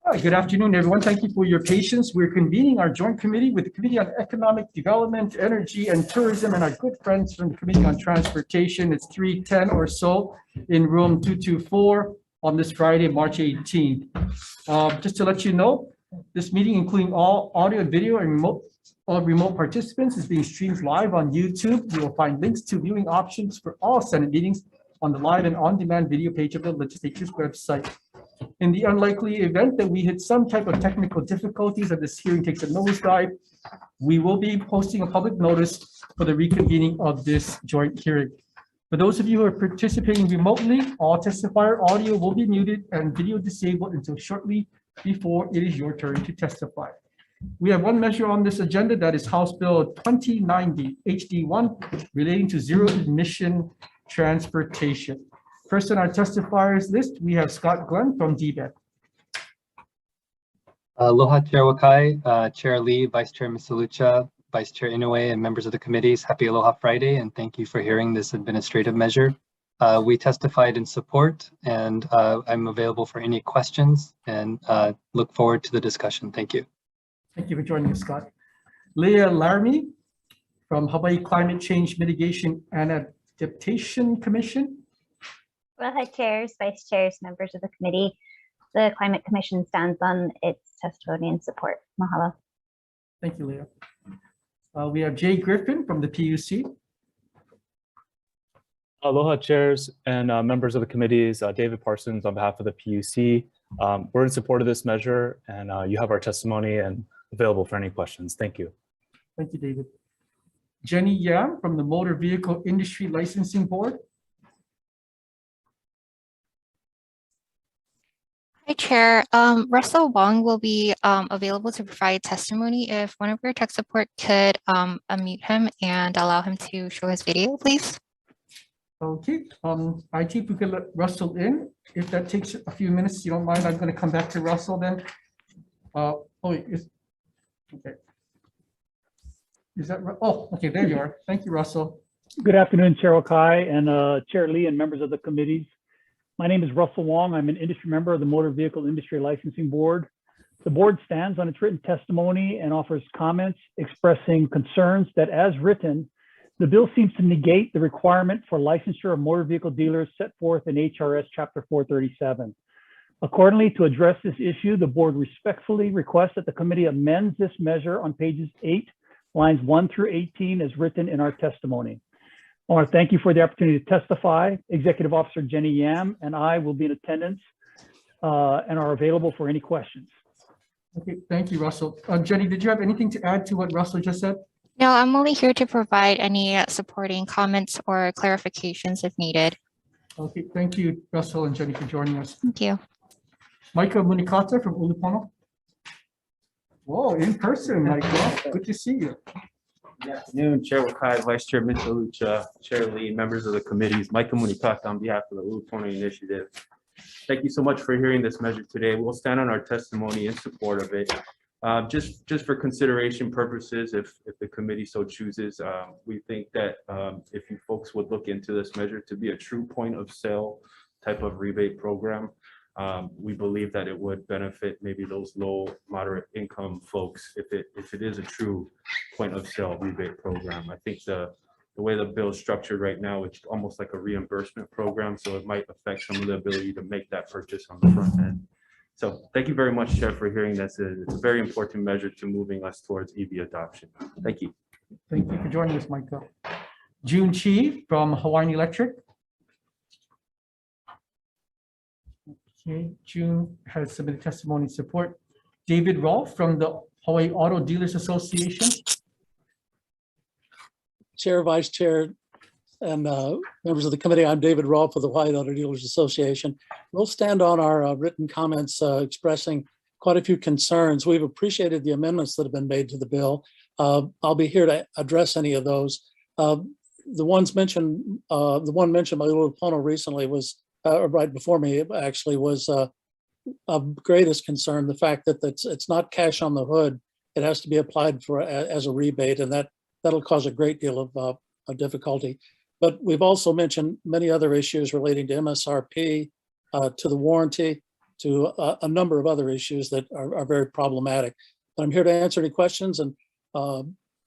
Hi, good afternoon, everyone. Thank you for your patience. We're convening our joint committee with the Committee on Economic Development, Energy, and Tourism, and our good friends from the Committee on Transportation. It's 3:10 or so in room 224 on this Friday, March 18th. Just to let you know, this meeting, including all audio and video and remote participants, is being streamed live on YouTube. You will find links to viewing options for all Senate meetings on the live and on-demand video page of the legislature's website. In the unlikely event that we hit some type of technical difficulties and this hearing takes a nosedive, we will be posting a public notice for the reconvening of this joint hearing. For those of you who are participating remotely, all testifier audio will be muted and video disabled until shortly before it is your turn to testify. We have one measure on this agenda, that is House Bill 2090 HD1 relating to zero emission transportation. First on our testifiers list, we have Scott Glenn from DBET. Aloha Chair Wakai, Chair Lee, Vice Chair Misalucha, Vice Chair Inoue, and members of the committees. Happy Aloha Friday, and thank you for hearing this administrative measure. We testified in support, and I'm available for any questions and look forward to the discussion. Thank you. Thank you for joining us, Scott. Leah Laramie from Hawai'i Climate Change Mitigation and Adaptation Commission. Aloha chairs, vice chairs, members of the committee. The Climate Commission stands on its testimony and support. Mahalo. Thank you, Leah. We have Jay Griffin from the PUC. Aloha chairs and members of the committees, David Parsons on behalf of the PUC. We're in support of this measure, and you have our testimony and available for any questions. Thank you. Thank you, David. Jenny Yam from the Motor Vehicle Industry Licensing Board. Hi, Chair. Russell Wong will be available to provide testimony. If one of your tech support could unmute him and allow him to show his video, please. Okay, IT, if we could let Russell in. If that takes a few minutes, you don't mind, I'm going to come back to Russell then. Okay. Is that, oh, okay, there you are. Thank you, Russell. Good afternoon, Chair Wakai and Chair Lee and members of the committees. My name is Russell Wong. I'm an industry member of the Motor Vehicle Industry Licensing Board. The board stands on its written testimony and offers comments expressing concerns that, as written, the bill seems to negate the requirement for licensure of motor vehicle dealers set forth in HRS Chapter 437. Accordingly, to address this issue, the board respectfully requests that the committee amends this measure on pages 8, lines 1 through 18 as written in our testimony. I want to thank you for the opportunity to testify. Executive Officer Jenny Yam and I will be in attendance and are available for any questions. Okay, thank you, Russell. Jenny, did you have anything to add to what Russell just said? No, I'm only here to provide any supporting comments or clarifications if needed. Okay, thank you, Russell and Jenny, for joining us. Thank you. Micah Munikata from Ulupono. Whoa, in person, Micah. Good to see you. Good afternoon, Chair Wakai, Vice Chair Misalucha, Chair Lee, members of the committees. Micah Munikata on behalf of the Ulupono Initiative. Thank you so much for hearing this measure today. We'll stand on our testimony in support of it. Just for consideration purposes, if the committee so chooses, we think that if you folks would look into this measure to be a true point of sale type of rebate program, we believe that it would benefit maybe those low, moderate income folks if it is a true point of sale rebate program. I think the way the bill is structured right now, it's almost like a reimbursement program, so it might affect some of the ability to make that purchase on the front end. So thank you very much, Chair, for hearing this. It's a very important measure to moving us towards EV adoption. Thank you. Thank you for joining us, Micah. June Chi from Hawai'i Electric. Okay, June has submitted testimony in support. David Rolfe from the Hawaii Auto Dealers Association. Chair, Vice Chair, and members of the committee, I'm David Rolfe of the Hawaii Auto Dealers Association. We'll stand on our written comments expressing quite a few concerns. We've appreciated the amendments that have been made to the bill. I'll be here to address any of those. The one mentioned by Ulupono recently was, right before me actually, was of greatest concern, the fact that it's not cash on the hood. It has to be applied for as a rebate, and that'll cause a great deal of difficulty. But we've also mentioned many other issues relating to MSRP, to the warranty, to a number of other issues that are very problematic. But I'm here to answer any questions and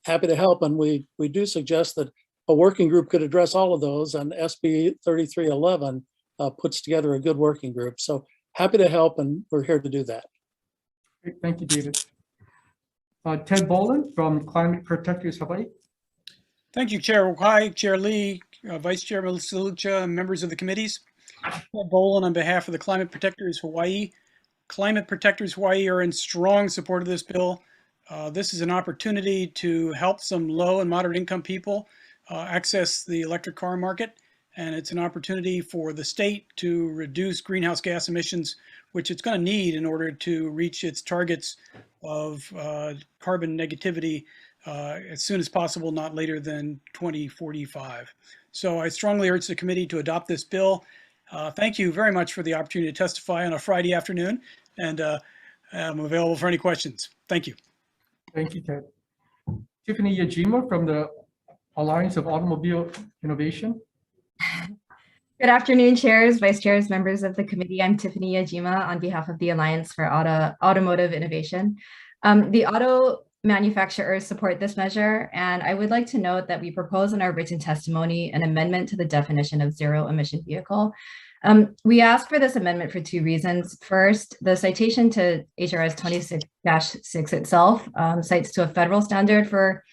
happy to help. And we do suggest that a working group could address all of those, and SB 3311 puts together a good working group. So happy to help, and we're here to do that. Great, thank you, David. Ted Boland from Climate Protectors Hawaii. Thank you, Chair Hawai'i, Chair Lee, Vice Chair Salucha, and members of the committees. Ted Boland on behalf of the Climate Protectors Hawaii. Climate Protectors Hawaii are in strong support of this bill. This is an opportunity to help some low and moderate income people access the electric car market. And it's an opportunity for the state to reduce greenhouse gas emissions, which it's going to need in order to reach its targets of carbon negativity as soon as possible, not later than 2045. So I strongly urge the committee to adopt this bill. Thank you very much for the opportunity to testify on a Friday afternoon, and I'm available for any questions. Thank you. Thank you, Ted. Tiffany Yajima from the Alliance of Automobile Innovation. Good afternoon, chairs, vice chairs, members of the committee. I'm Tiffany Yajima on behalf of the Alliance for Automotive Innovation. The auto manufacturers support this measure, and I would like to note that we propose in our written testimony an amendment to the definition of zero emission vehicle. We asked for this amendment for two reasons. First, the citation to HRS 26-6 itself cites to a federal standard for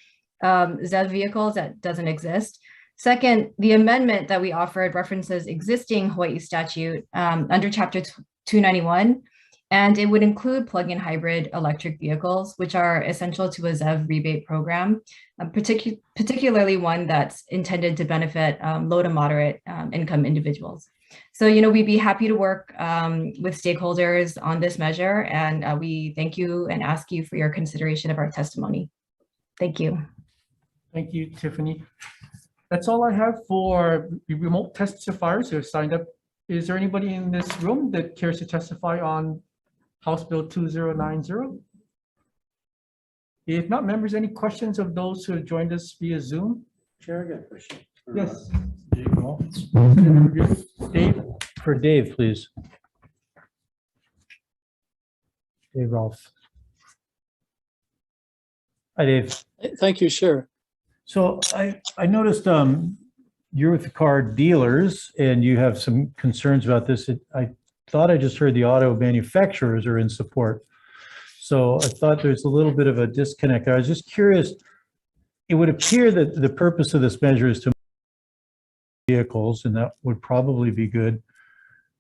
ZEV vehicles that doesn't exist. Second, the amendment that we offered references existing Hawaii statute under Chapter 291, and it would include plug-in hybrid electric vehicles, which are essential to a ZEV rebate program, particularly one that's intended to benefit low to moderate income individuals. So, we'd be happy to work with stakeholders on this measure, and we thank you and ask you for your consideration of our testimony. Thank you. Thank you, Tiffany. That's all I have for the remote testifiers who have signed up. Is there anybody in this room that cares to testify on House Bill 2090? If not, members, any questions of those who have joined us via Zoom? Chair, I got a question. Yes. Dave? For Dave, please. Dave Rolfe. Hi, Dave. Thank you, sure. So I noticed you're with the car dealers and you have some concerns about this. I thought I just heard the auto manufacturers are in support. So I thought there's a little bit of a disconnect. I was just curious. It would appear that the purpose of this measure is to vehicles, and that would probably be good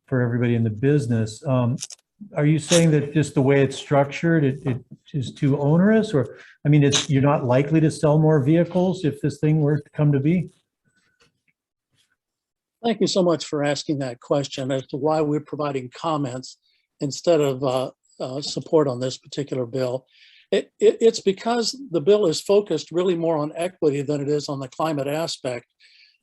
for everybody in the business. Are you saying that just the way it's structured, it is too onerous? Or, I mean, you're not likely to sell more vehicles if this thing were to come to be? Thank you so much for asking that question as to why we're providing comments instead of support on this particular bill. It's because the bill is focused really more on equity than it is on the climate aspect.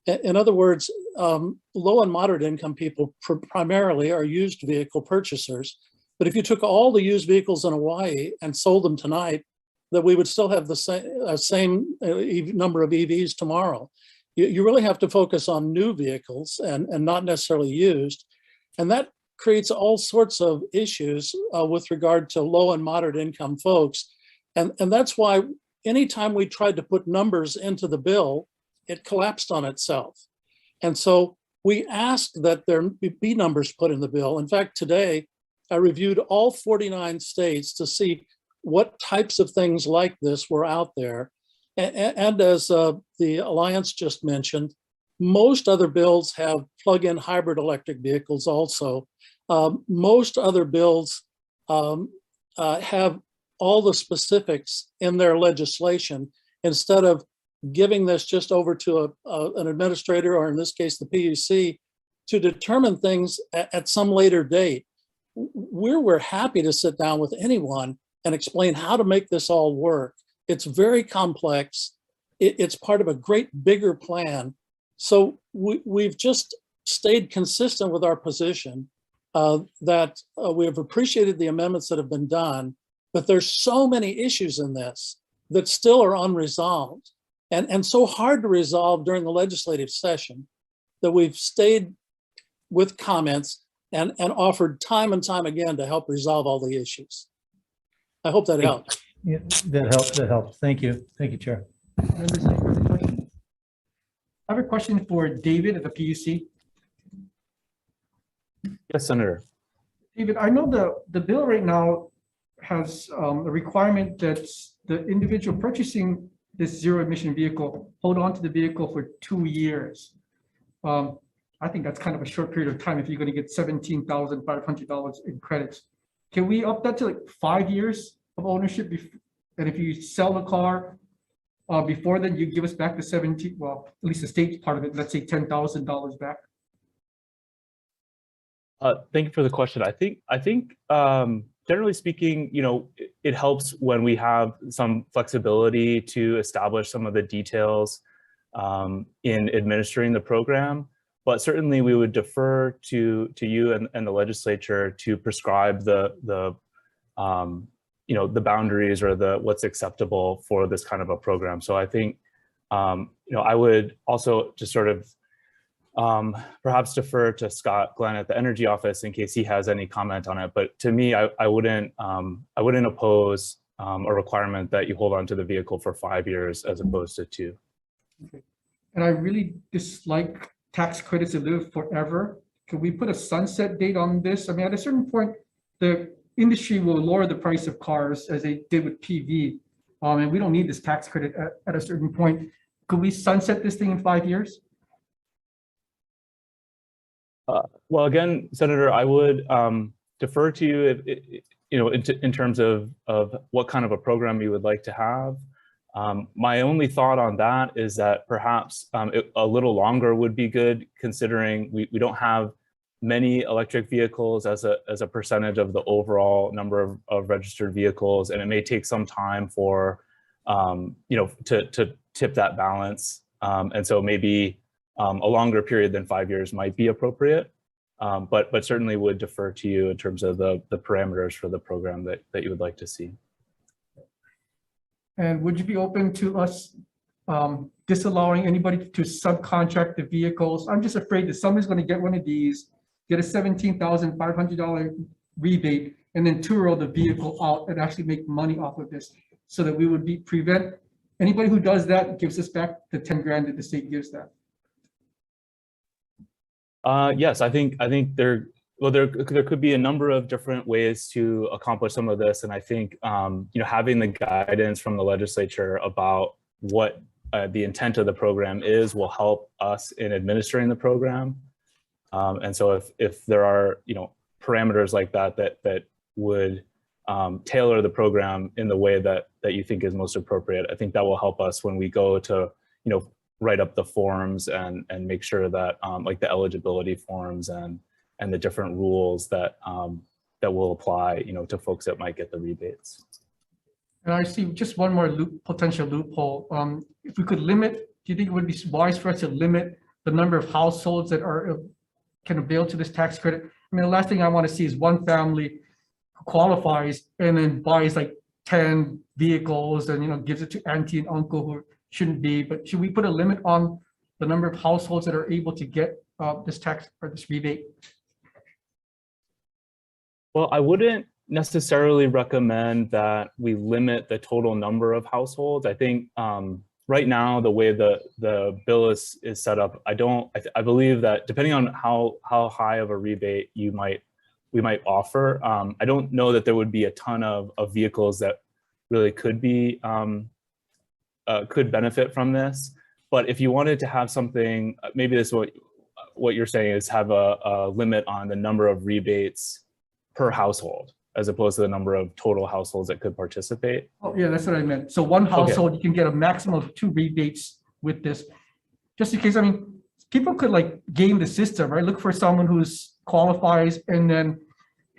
In other words, low and moderate income people primarily are used vehicle purchasers. But if you took all the used vehicles in Hawaii and sold them tonight, that we would still have the same number of EVs tomorrow. You really have to focus on new vehicles and not necessarily used. And that creates all sorts of issues with regard to low and moderate income folks. And that's why anytime we tried to put numbers into the bill, it collapsed on itself. And so we asked that there be numbers put in the bill. In fact, today, I reviewed all 49 states to see what types of things like this were out there. And as the Alliance just mentioned, most other bills have plug-in hybrid electric vehicles also. Most other bills have all the specifics in their legislation instead of giving this just over to an administrator, or in this case, the PUC, to determine things at some later date. We're happy to sit down with anyone and explain how to make this all work. It's very complex. It's part of a great bigger plan. So we've just stayed consistent with our position that we have appreciated the amendments that have been done, but there's so many issues in this that still are unresolved. And so hard to resolve during the legislative session that we've stayed with comments and offered time and time again to help resolve all the issues. I hope that helps. Yeah, that helps. That helps. Thank you. Thank you, Chair. I have a question for David at the PUC. Yes, Senator. David, I know the bill right now has a requirement that the individual purchasing this zero emission vehicle hold on to the vehicle for 2 years. I think that's kind of a short period of time if you're going to get $17,500 in credits. Can we up that to like 5 years of ownership? And if you sell the car before then, you give us back the 17, well, at least the state part of it, let's say $10,000 back. Thank you for the question. I think generally speaking, it helps when we have some flexibility to establish some of the details in administering the program. But certainly we would defer to you and the legislature to prescribe the boundaries or what's acceptable for this kind of a program. So I think I would also just sort of perhaps defer to Scott Glenn at the Energy Office in case he has any comment on it. But to me, I wouldn't oppose a requirement that you hold on to the vehicle for 5 years as opposed to 2. Okay. And I really dislike tax credits that live forever. Can we put a sunset date on this? I mean, at a certain point, the industry will lower the price of cars as they did with PV. And we don't need this tax credit at a certain point. Could we sunset this thing in 5 years? Well, again, Senator, I would defer to you in terms of what kind of a program you would like to have. My only thought on that is that perhaps a little longer would be good, considering we don't have many electric vehicles as a percentage of the overall number of registered vehicles, and it may take some time for to tip that balance. And so maybe a longer period than 5 years might be appropriate, but certainly would defer to you in terms of the parameters for the program that you would like to see. And would you be open to us disallowing anybody to subcontract the vehicles? I'm just afraid that somebody's going to get one of these, get a $17,500 rebate, and then tour the vehicle out and actually make money off of this, so that we would prevent anybody who does that gives us back the 10 grand that the state gives that. Yes, I think there could be a number of different ways to accomplish some of this, and I think having the guidance from the legislature about what the intent of the program is will help us in administering the program. And so if there are parameters like that would tailor the program in the way that you think is most appropriate, I think that will help us when we go to write up the forms and make sure that like the eligibility forms and the different rules that will apply to folks that might get the rebates. And I see just one more potential loophole. If we could limit, do you think it would be wise for us to limit the number of households that can avail to this tax credit? I mean, the last thing I want to see is one family who qualifies and then buys like 10 vehicles and gives it to auntie and uncle who shouldn't be. But should we put a limit on the number of households that are able to get this tax or this rebate? Well, I wouldn't necessarily recommend that we limit the total number of households. I think right now, the way the bill is set up, I believe that depending on how high of a rebate we might offer, I don't know that there would be a ton of vehicles that really could benefit from this. But if you wanted to have something, maybe this is what you're saying is have a limit on the number of rebates per household, as opposed to the number of total households that could participate. Oh, yeah, that's what I meant. So one household, you can get a maximum of 2 rebates with this. Just in case, I mean, people could like game the system, right? Look for someone who's qualifies and then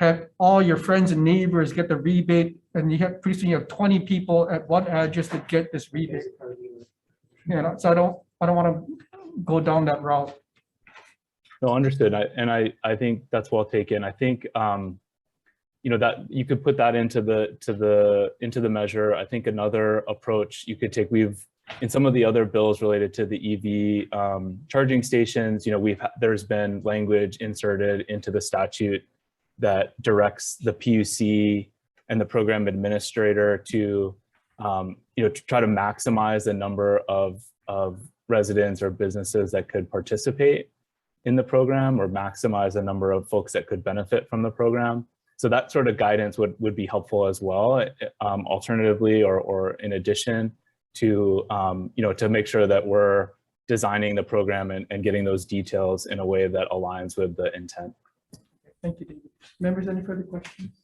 have all your friends and neighbors get the rebate, and pretty soon you have 20 people at one address that get this rebate. Yeah, so I don't want to go down that route. No, understood. I think that's well taken. I think that you could put that into the measure. I think another approach you could take, we've in some of the other bills related to the EV charging stations, there's been language inserted into the statute that directs the PUC and the program administrator to try to maximize the number of residents or businesses that could participate in the program, or maximize the number of folks that could benefit from the program. So that sort of guidance would be helpful as well, alternatively, or in addition to, to make sure that we're designing the program and getting those details in a way that aligns with the intent. Thank you, David. Members, any further questions?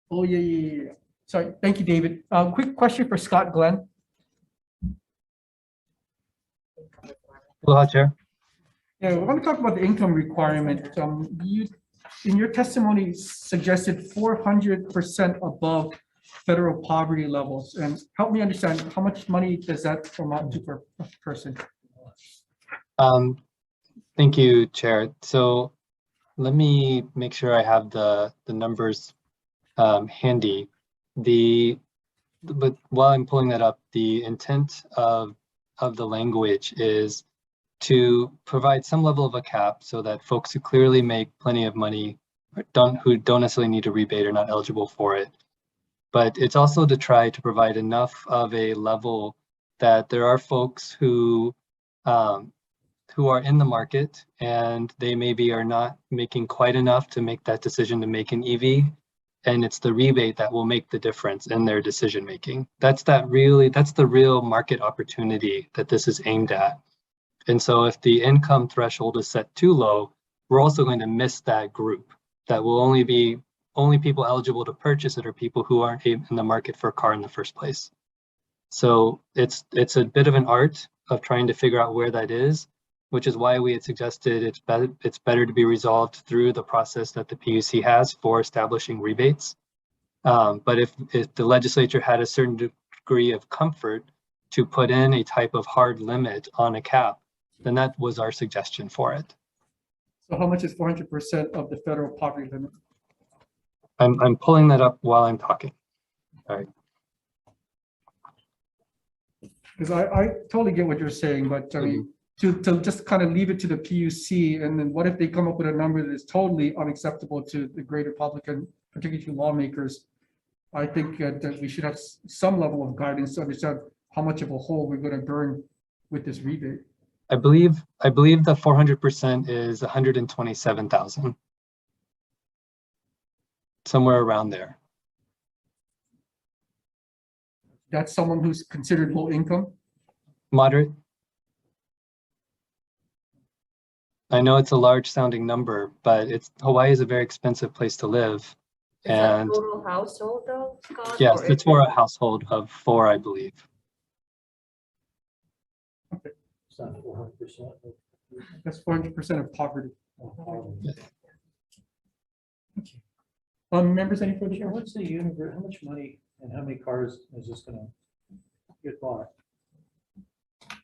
Oh, yeah. Sorry, thank you, David. Quick question for Scott Glenn. Aloha, Chair. Yeah, we want to talk about the income requirement. You, in your testimony, suggested 400% above federal poverty levels. And help me understand, how much money does that amount to per person? Thank you, Chair. So let me make sure I have the numbers handy. But while I'm pulling that up, the intent of the language is to provide some level of a cap so that folks who clearly make plenty of money who don't necessarily need a rebate are not eligible for it. But it's also to try to provide enough of a level that there are folks who are in the market and they maybe are not making quite enough to make that decision to make an EV. And it's the rebate that will make the difference in their decision making. That's the real market opportunity that this is aimed at. And so if the income threshold is set too low, we're also going to miss that group. That will only people eligible to purchase it are people who aren't in the market for a car in the first place. So it's a bit of an art of trying to figure out where that is, which is why we had suggested it's better to be resolved through the process that the PUC has for establishing rebates. But if the legislature had a certain degree of comfort to put in a type of hard limit on a cap, then that was our suggestion for it. So how much is 400% of the federal poverty limit? I'm pulling that up while I'm talking. All right. Because I totally get what you're saying, but I mean, to just kind of leave it to the PUC, and then what if they come up with a number that is totally unacceptable to the greater public and particularly to lawmakers? I think that we should have some level of guidance to understand how much of a hole we're going to burn with this rebate. I believe the 400% is 127,000. Somewhere around there. That's someone who's considered low income? Moderate. I know it's a large sounding number, but Hawaii is a very expensive place to live. Is that total household though, Scott? Yes, it's for a household of 4, I believe. Okay. That's 400% of poverty. Yes. Members, any further? What's the universe? How much money and how many cars is this going to get bought?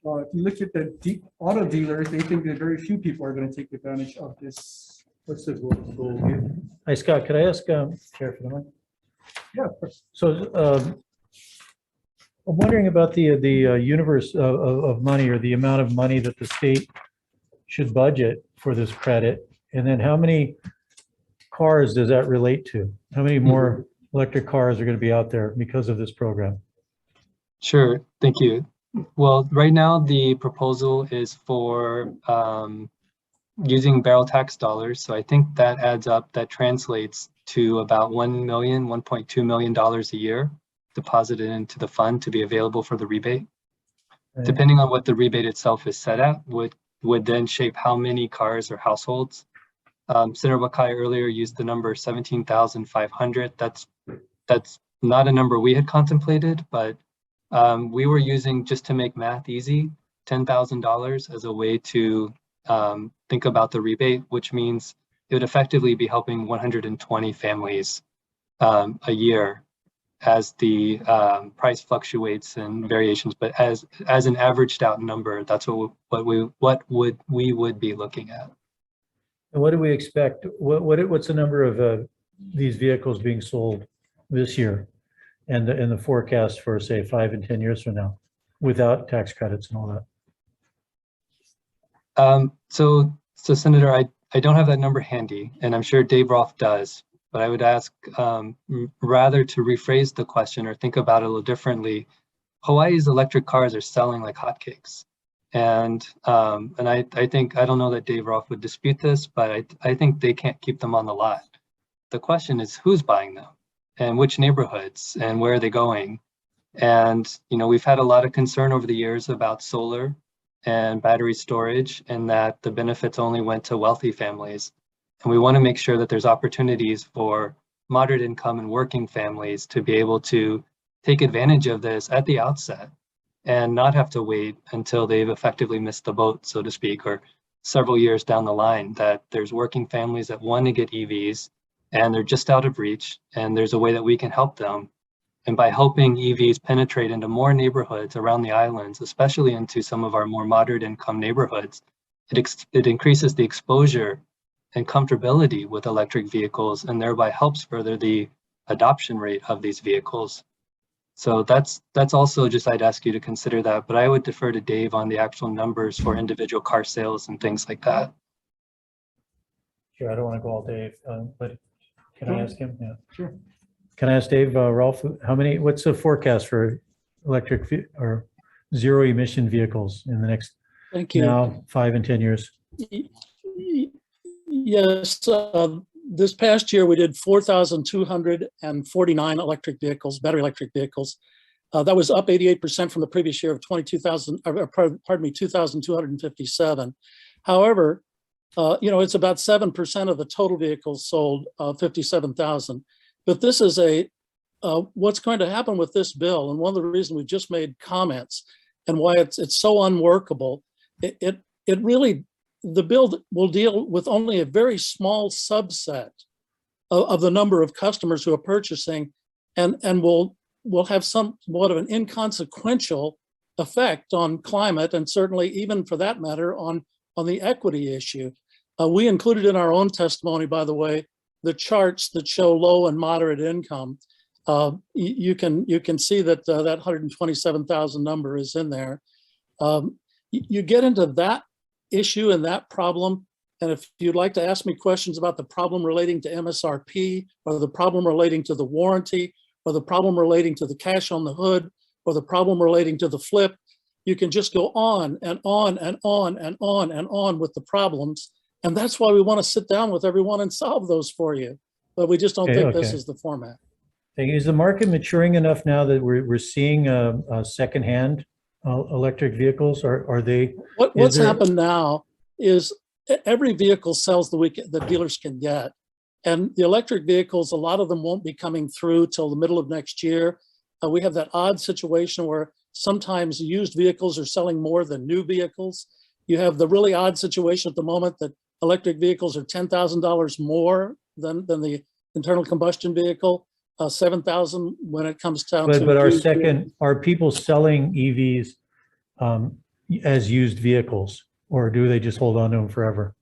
If you look at the auto dealers, they think that very few people are going to take advantage of this. What's the goal? Hi, Scott, could I ask, Chair, for the mic? Yeah, of course. So I'm wondering about the universe of money, or the amount of money that the state should budget for this credit. And then how many cars does that relate to? How many more electric cars are going to be out there because of this program? Sure, thank you. Well, right now the proposal is for using barrel tax dollars. So I think that adds up, that translates to about $1.2 million a year deposited into the fund to be available for the rebate. Right. Depending on what the rebate itself is set at, would then shape how many cars or households. Senator Wakai earlier used the number 17,500. That's not a number we had contemplated, but we were using, just to make math easy, $10,000 as a way to think about the rebate, which means it would effectively be helping 120 families a year as the price fluctuates and variations. But as an averaged out number, that's what we would be looking at. And what do we expect? What's the number of these vehicles being sold this year and the forecast for, say, 5 and 10 years from now without tax credits and all that? So Senator, I don't have that number handy, and I'm sure Dave Roth does, but I would ask rather to rephrase the question or think about it a little differently. Hawaii's electric cars are selling like hotcakes. And I think, I don't know that Dave Roth would dispute this, but I think they can't keep them on the lot. The question is who's buying them and which neighborhoods and where are they going? And, you know, we've had a lot of concern over the years about solar and battery storage, and that the benefits only went to wealthy families. And we want to make sure that there's opportunities for moderate income and working families to be able to take advantage of this at the outset and not have to wait until they've effectively missed the boat, so to speak, or several years down the line, that there's working families that want to get EVs and they're just out of reach, and there's a way that we can help them. And by helping EVs penetrate into more neighborhoods around the islands, especially into some of our more moderate income neighborhoods, it increases the exposure and comfortability with electric vehicles, and thereby helps further the adoption rate of these vehicles. So that's also just, I'd ask you to consider that, but I would defer to Dave on the actual numbers for individual car sales and things like that. Sure, I don't want to go all day, but can I ask him? Yeah. Sure. Can I ask Dave, Rolf, what's the forecast for electric or zero emission vehicles in the next Thank you. now 5 and 10 years? Yes, this past year we did 4,249 electric vehicles, battery electric vehicles. That was up 88% from the previous year of 2,257. However, you know, it's about 7% of the total vehicles sold, 57,000. But this is what's going to happen with this bill, and one of the reasons we just made comments and why it's so unworkable. It really, the bill will deal with only a very small subset of the number of customers who are purchasing, and will have somewhat of an inconsequential effect on climate, and certainly even for that matter on the equity issue. We included in our own testimony, by the way, the charts that show low and moderate income. You can see that that 127,000 number is in there. You get into that issue and that problem, and if you'd like to ask me questions about the problem relating to MSRP, or the problem relating to the warranty, or the problem relating to the cash on the hood, or the problem relating to the flip, you can just go on and on and on and on and on with the problems. And that's why we want to sit down with everyone and solve those for you. But we just don't think this is the format. Is the market maturing enough now that we're seeing secondhand electric vehicles? Are they? What's happened now is every vehicle sells the week that dealers can get. And the electric vehicles, a lot of them won't be coming through till the middle of next year. We have that odd situation where sometimes used vehicles are selling more than new vehicles. You have the really odd situation at the moment that electric vehicles are $10,000 more than the internal combustion vehicle, $7,000 when it comes down to. But are people selling EVs as used vehicles, or do they just hold on to them forever?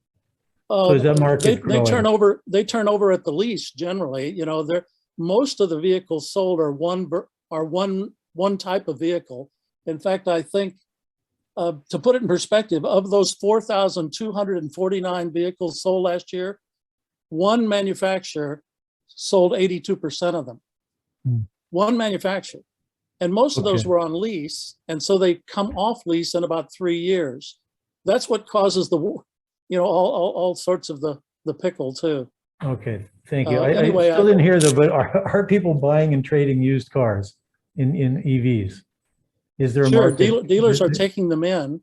So is that market they turn over at the lease generally. You know, most of the vehicles sold are one type of vehicle. In fact, I think, to put it in perspective, of those 4,249 vehicles sold last year, one manufacturer sold 82% of them. One manufacturer. And most of those were on lease. And so they come off lease in about 3 years. That's what causes all sorts of the pickle too. Okay, thank you. Anyway, I still didn't hear though, but are people buying and trading used cars in EVs? Is there a market? Dealers are taking them in,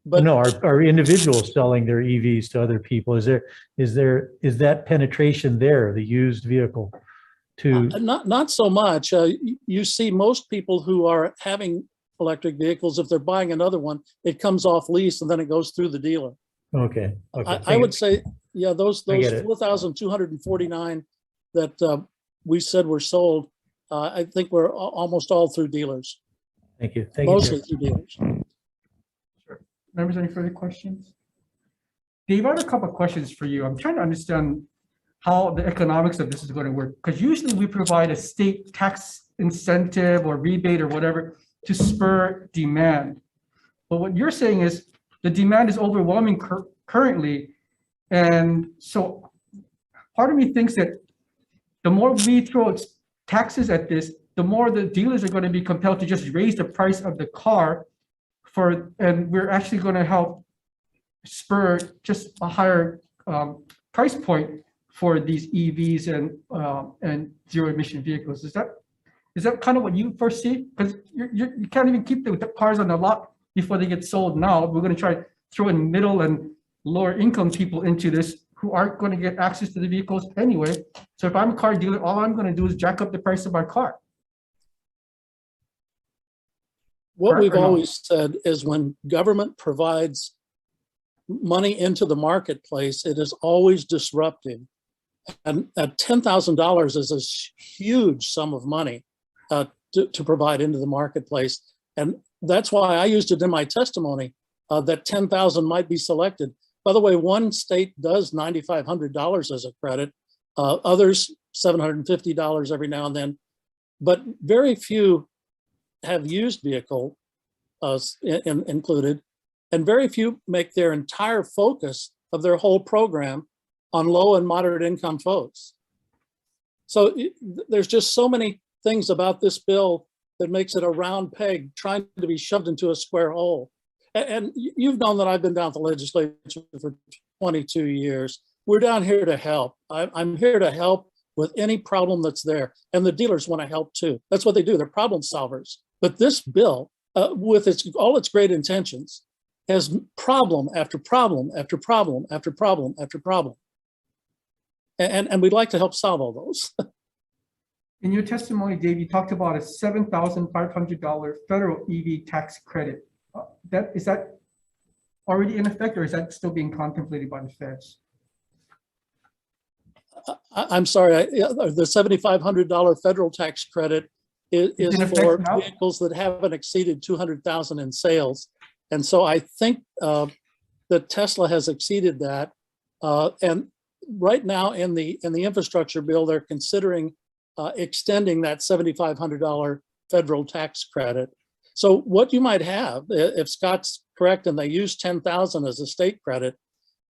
but no, are individuals selling their EVs to other people? Is that penetration there, the used vehicle? Not so much. You see most people who are having electric vehicles, if they're buying another one, it comes off lease and then it goes through the dealer. Okay. I would say, yeah, those 4,249 that we said were sold, I think we're almost all through dealers. Thank you. Mostly through dealers. Sure. Members, any further questions? Dave, I have a couple of questions for you. I'm trying to understand how the economics of this is going to work. Because usually we provide a state tax incentive or rebate or whatever to spur demand. But what you're saying is the demand is overwhelming currently. And so part of me thinks that the more we throw taxes at this, the more the dealers are going to be compelled to just raise the price of the car and we're actually going to help spur just a higher price point for these EVs and zero emission vehicles. Is that kind of what you foresee? Because you can't even keep the cars on the lot before they get sold now. We're going to try to throw in middle and lower income people into this who aren't going to get access to the vehicles anyway. So if I'm a car dealer, all I'm going to do is jack up the price of my car. What Correct we've or no? always said is when government provides money into the marketplace, it is always disruptive. And $10,000 is a huge sum of money to provide into the marketplace. And that's why I used it in my testimony that 10,000 might be selected. By the way, one state does $9,500 as a credit, others $750 every now and then, but very few have used vehicle included, and very few make their entire focus of their whole program on low and moderate income folks. So there's just so many things about this bill that makes it a round peg trying to be shoved into a square hole. And you've known that I've been down at the legislature for 22 years. We're down here to help. I'm here to help with any problem that's there. And the dealers want to help too. That's what they do. They're problem solvers. But this bill, with all its great intentions, has problem after problem after problem after problem after problem. And we'd like to help solve all those. In your testimony, Dave, you talked about a $7,500 federal EV tax credit. Is that already in effect, or is that still being contemplated by the feds? I'm sorry, the $7,500 federal tax credit is for vehicles that haven't exceeded 200,000 in sales. And so I think that Tesla has exceeded that. And right now in the infrastructure bill, they're considering extending that $7,500 federal tax credit. So what you might have, if Scott's correct and they use 10,000 as a state credit,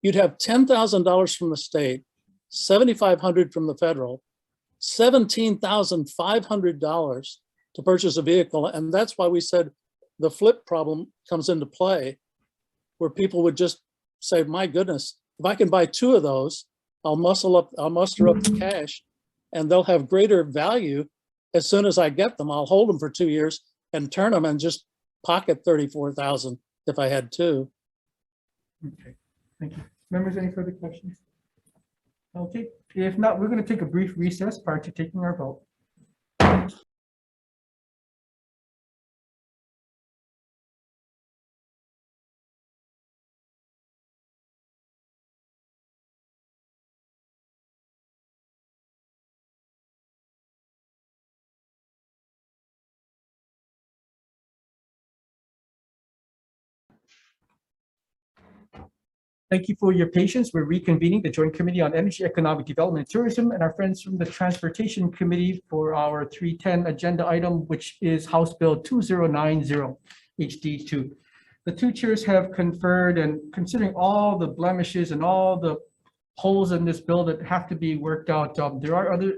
you'd have $10,000 from the state, $7,500 from the federal, $17,500 to purchase a vehicle. And that's why we said the flip problem comes into play, where people would just say, my goodness, if I can buy two of those, I'll muster up the cash and they'll have greater value as soon as I get them. I'll hold them for 2 years and turn them and just pocket 34,000 if I had two. Okay, thank you. Members, any further questions? Okay, if not, we're going to take a brief recess prior to taking our vote. Thank you for your patience. We're reconvening the Joint Committee on Energy, Economic Development, and Tourism, and our friends from the Transportation Committee for our 310 agenda item, which is House Bill 2090 HD2. The two chairs have conferred, and considering all the blemishes and all the holes in this bill that have to be worked out, there are other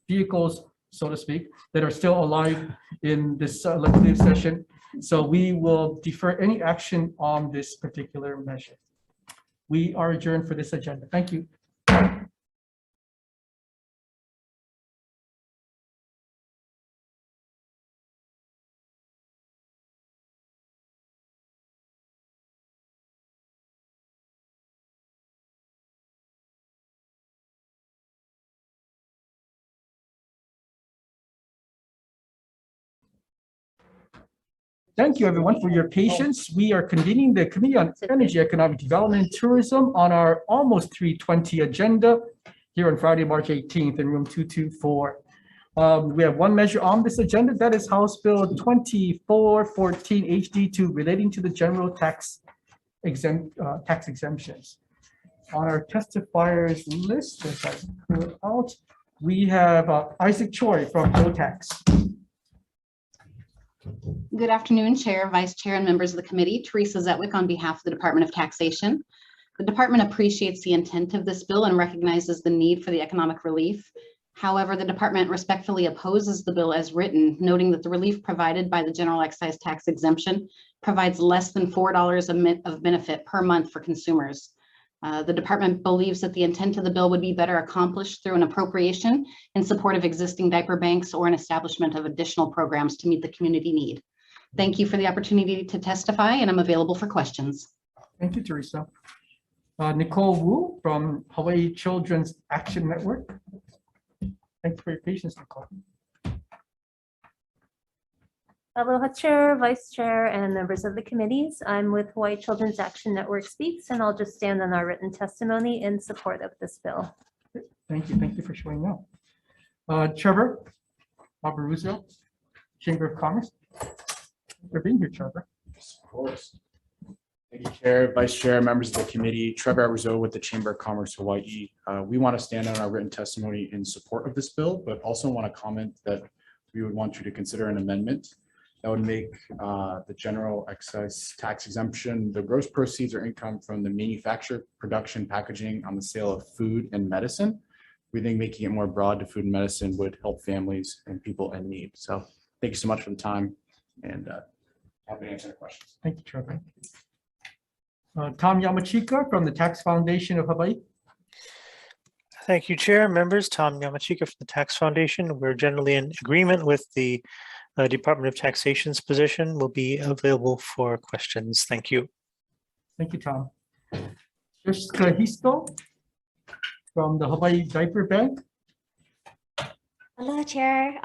vehicles, so to speak, that are still alive in this legislative session. So we will defer any action on this particular measure. We are adjourned for this agenda. Thank you. Thank you, everyone, for your patience. We are convening the Committee on Energy, Economic Development, and Tourism on our almost 3:20 agenda here on Friday, March 18th in room 224. We have one measure on this agenda, that is House Bill 2414 HD2 relating to the general tax exemptions. on our testifiers list, as I pull it out, we have Isaac Choi from OTAX. Good afternoon, Chair, Vice Chair, and members of the committee. Teresa Zetwick on behalf of the Department of Taxation. The department appreciates the intent of this bill and recognizes the need for the economic relief. However, the department respectfully opposes the bill as written, noting that the relief provided by the general excise tax exemption provides less than $4 of benefit per month for consumers. The department believes that the intent of the bill would be better accomplished through an appropriation in support of existing diaper banks or an establishment of additional programs to meet the community need. Thank you for the opportunity to testify, and I'm available for questions. Thank you, Teresa. Nicole Wu from Hawaii Children's Action Network. Thanks for your patience, Nicole. Aloha Chair, Vice Chair, and members of the committees. I'm with Hawaii Children's Action Network Speaks, and I'll just stand on our written testimony in support of this bill. Thank you. Thank you for showing up. Trevor Barbaruso, Chamber of Commerce. Thanks for being here, Trevor. Of course. Thank you, Chair, Vice Chair, members of the committee. Trevor Barbaruso with the Chamber of Commerce Hawaii. We want to stand on our written testimony in support of this bill, but also want to comment that we would want you to consider an amendment that would make the general excise tax exemption, the gross proceeds or income from the manufacture, production, packaging on the sale of food and medicine. We think making it more broad to food and medicine would help families and people in need. So thank you so much for the time, and happy to answer the questions. Thank you, Trevor. Tom Yamachika from the Tax Foundation of Hawaii. Thank you, Chair. Members, Tom Yamachika from the Tax Foundation. We're generally in agreement with the Department of Taxation's position. Will be available for questions. Thank you. Thank you, Tom. Jessica Histo from the Hawaii Diaper Bank. Aloha, Chair.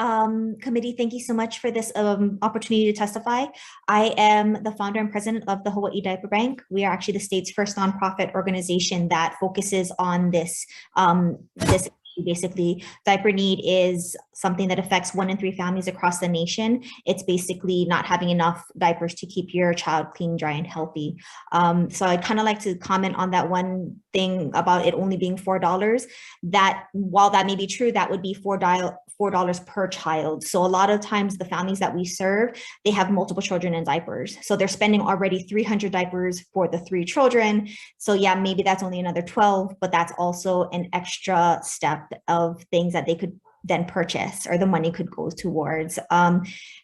Committee, thank you so much for this opportunity to testify. I am the founder and president of the Hawaii Diaper Bank. We are actually the state's first nonprofit organization that focuses on this issue. Basically, diaper need is something that affects 1 in 3 families across the nation. It's basically not having enough diapers to keep your child clean, dry, and healthy. So I'd kind of like to comment on that one thing about it only being $4. That while that may be true, that would be $4 per child. So a lot of times the families that we serve, they have multiple children in diapers. So they're spending already 300 diapers for the 3 children. So yeah, maybe that's only another 12, but that's also an extra step of things that they could then purchase, or the money could go towards.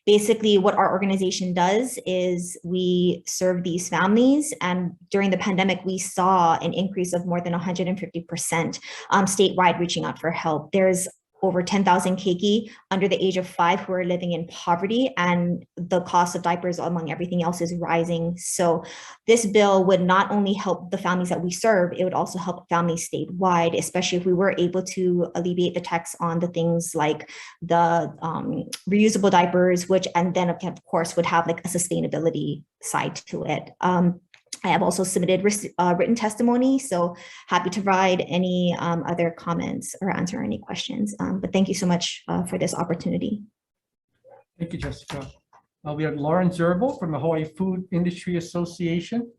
Basically, what our organization does is we serve these families, and during the pandemic, we saw an increase of more than 150% statewide reaching out for help. There's over 10,000 keiki under the age of 5 who are living in poverty, and the cost of diapers among everything else is rising. So this bill would not only help the families that we serve, it would also help families statewide, especially if we were able to alleviate the tax on the things like the reusable diapers, which, and then of course would have like a sustainability side to it. I have also submitted written testimony, so happy to provide any other comments or answer any questions. But thank you so much for this opportunity. Thank you, Jessica. We have Lauren Zerbel from the Hawaii Food Industry Association.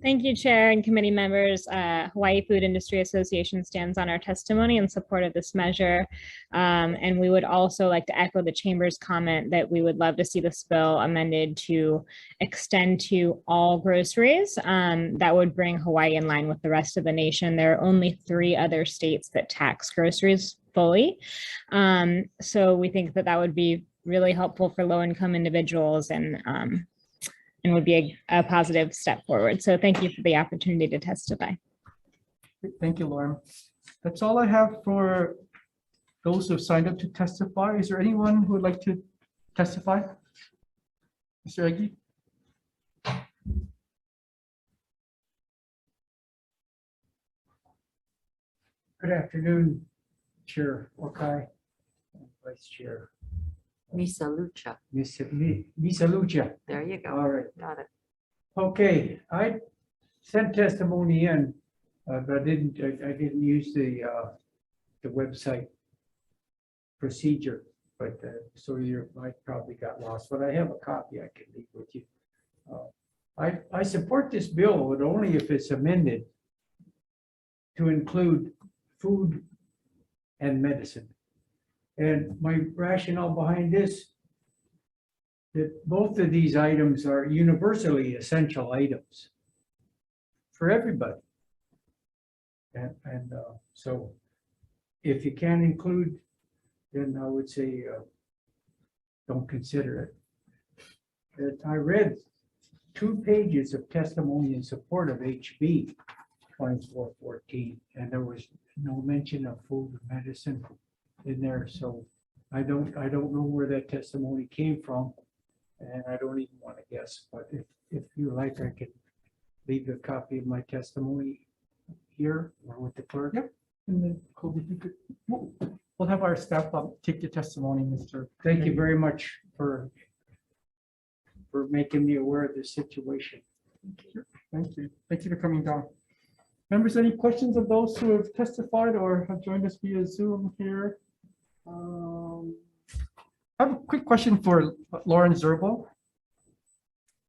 Thank you, Chair and committee members. Hawaii Food Industry Association stands on our testimony in support of this measure. And we would also like to echo the Chamber's comment that we would love to see this bill amended to extend to all groceries. That would bring Hawaii in line with the rest of the nation. There are only 3 other states that tax groceries fully. So we think that that would be really helpful for low-income individuals and would be a positive step forward. So thank you for the opportunity to testify. Thank you, Lauren. That's all I have for those who have signed up to testify. Is there anyone who would like to testify? Mr. Egi? Good afternoon, Chair Okai, and Vice Chair. Misa Lucha. Misa Lucha. There you go. All right. Got it. Okay, I sent testimony in, but I didn't use the website procedure, but so I probably got lost, but I have a copy I can leave with you. I support this bill, but only if it's amended to include food and medicine. And my rationale behind this, that both of these items are universally essential items for everybody. And so if you can't include, then I would say don't consider it. And I read 2 pages of testimony in support of HB 2414, and there was no mention of food or medicine in there. So I don't know where that testimony came from, and I don't even want to guess. But if you like, I can leave a copy of my testimony here or with the clerk. Yep. And then Colby, if you could, we'll have our staff take your testimony, Mr. Thank you very much for making me aware of this situation. Thank you. Thank you for coming down. Members, any questions of those who have testified or have joined us via Zoom here? I have a quick question for Lauren Zerbo.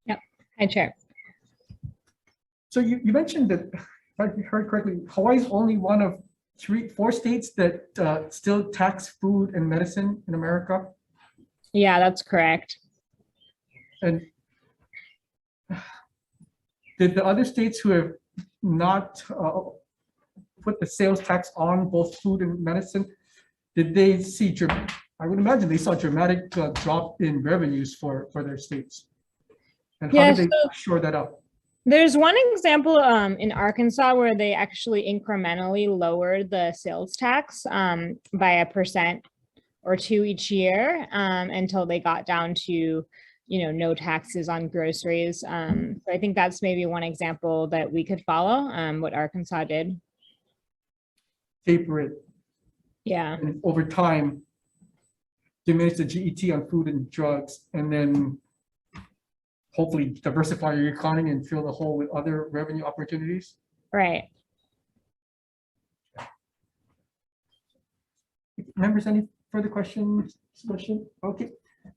Yep. Hi, Chair. So you mentioned that, if I heard correctly, Hawaii is only one of 4 states that still tax food and medicine in America. Yeah, that's correct. And did the other states who have not put the sales tax on both food and medicine, did they see, I would imagine they saw a dramatic drop in revenues for their states? And how did they shore that up? There's one example in Arkansas where they actually incrementally lowered the sales tax by 1% or 2% each year until they got down to, no taxes on groceries. So I think that's maybe one example that we could follow, what Arkansas did. Taper it. Yeah. And over time, diminish the GET on food and drugs, and then hopefully diversify your economy and fill the hole with other revenue opportunities. Right. Members, any further questions? Discussion? Okay.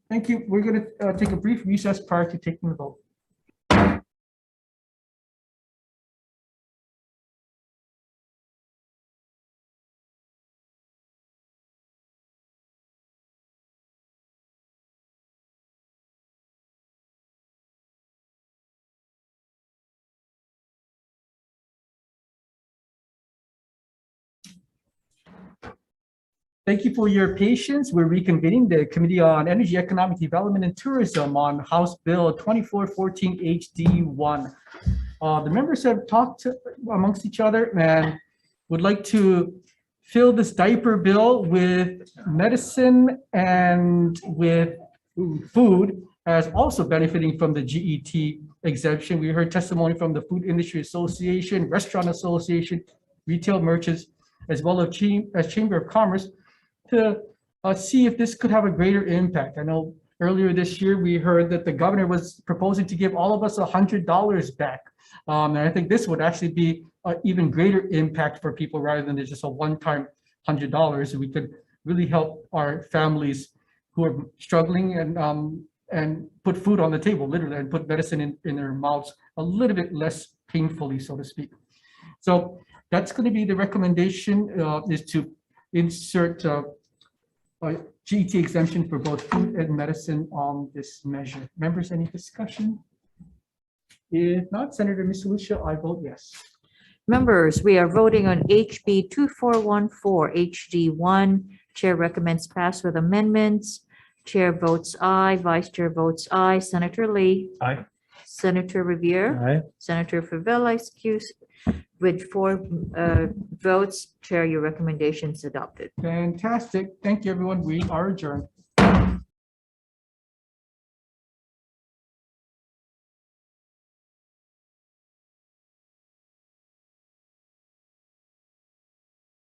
Thank you. We're going to take a brief recess prior to taking the vote. Thank you for your patience. We're reconvening the Committee on Energy, Economic Development, and Tourism on House Bill 2414 HD1. The members have talked amongst each other and would like to fill this diaper bill with medicine and with food as also benefiting from the GET exemption. We heard testimony from the Food Industry Association, Restaurant Association, retail merchants, as well as Chamber of Commerce, to see if this could have a greater impact. I know earlier this year we heard that the governor was proposing to give all of us $100 back. And I think this would actually be an even greater impact for people rather than just a one-time $100. We could really help our families who are struggling and put food on the table, literally, and put medicine in their mouths a little bit less painfully, so to speak. So that's going to be the recommendation, is to insert a GET exemption for both food and medicine on this measure. Members, any discussion? If not, Senator Misalucha, I vote yes. Members, we are voting on HB 2414 HD1. Chair recommends pass with amendments. Chair votes aye, Vice Chair votes aye. Senator Lee. Aye. Senator Revere. Aye. Senator Favela, excuse. With 4 votes, Chair, your recommendation is adopted. Fantastic. Thank you, everyone. We are adjourned.